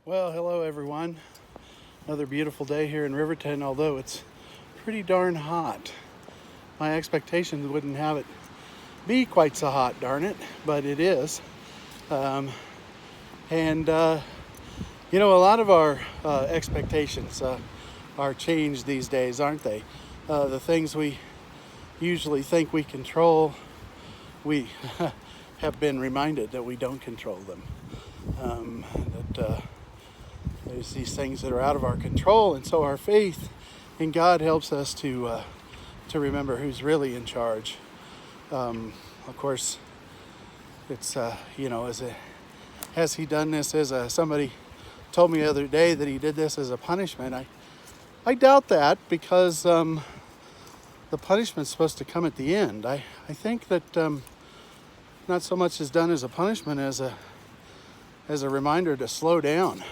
Well, hello everyone. Another beautiful day here in Riverton, although it's pretty darn hot. My expectations wouldn't have it be quite so hot, darn it, but it is. Um, and a lot of our expectations are changed these days, aren't they? The things we usually think we control, we have been reminded that we don't control them. That there's these things that are out of our control, and so our faith in God helps us to remember who's really in charge. Of course, it's has He done this as somebody told me the other day that He did this as a punishment. I doubt that, because the punishment's supposed to come at the end. I think that not so much is done as a punishment as a reminder to slow down.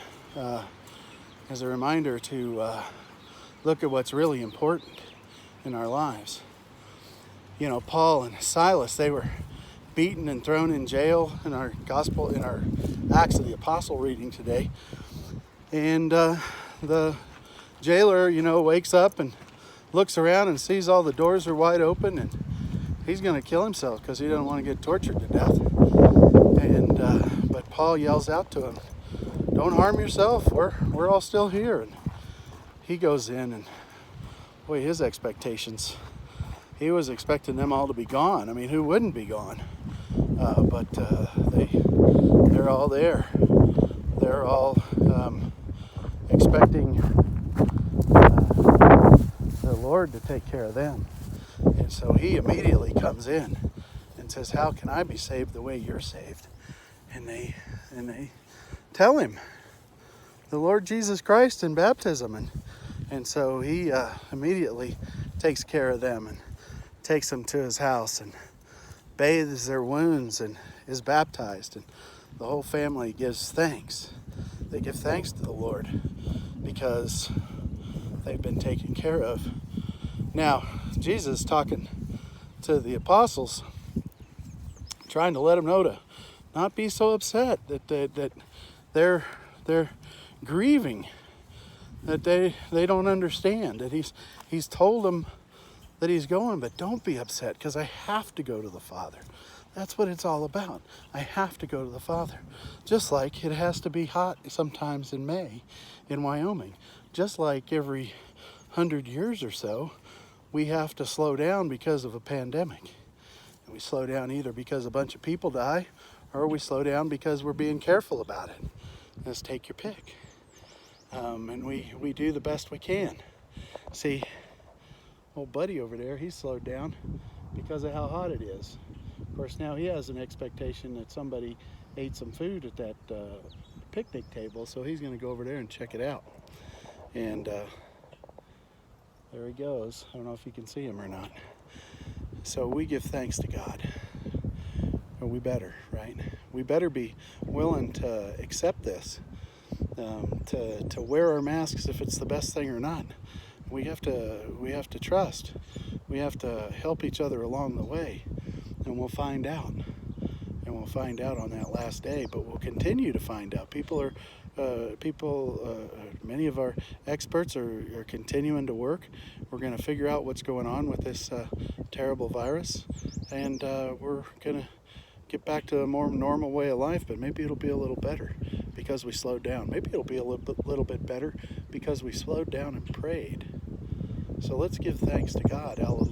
As a reminder to look at what's really important in our lives. Paul and Silas, they were beaten and thrown in jail in our Acts of the Apostle reading today. And the jailer, wakes up and looks around and sees all the doors are wide open, and he's going to kill himself because he doesn't want to get tortured to death. But Paul yells out to him, "Don't harm yourself. We're all still here." And he goes in, and boy, his expectations. He was expecting them all to be gone. I mean, who wouldn't be gone? But they're all there. They're all expecting the Lord to take care of them. And so he immediately comes in and says, "How can I be saved the way you're saved?" And they tell him the Lord Jesus Christ in baptism, and so he immediately takes care of them and takes them to his house and bathes their wounds and is baptized, and the whole family gives thanks. They give thanks to the Lord because they've been taken care of. Now, Jesus talking to the apostles, trying to let them know to not be so upset that they're grieving, that they don't understand, that he's told them that he's going, but don't be upset because I have to go to the Father. That's what it's all about. I have to go to the Father. Just like it has to be hot sometimes in May in Wyoming. Just like every 100 years or so, we have to slow down because of a pandemic. And we slow down either because a bunch of people die, or we slow down because we're being careful about it. Just take your pick. And we do the best we can. See, old buddy over there, he's slowed down because of how hot it is. Of course, now he has an expectation that somebody ate some food at that picnic table, so he's going to go over there and check it out. And there he goes. I don't know if you can see him or not. So we give thanks to God. Or we better, right? We better be willing to accept this, to wear our masks if it's the best thing or not. We have to trust. We have to help each other along the way, and we'll find out. And we'll find out on that last day. But we'll continue to find out. Many of our experts are continuing to work. We're going to figure out what's going on with this terrible virus, and we're going to get back to a more normal way of life, but maybe it'll be a little better because we slowed down. Maybe it'll be a little bit better because we slowed down and prayed. So let's give thanks to God. Hallelujah.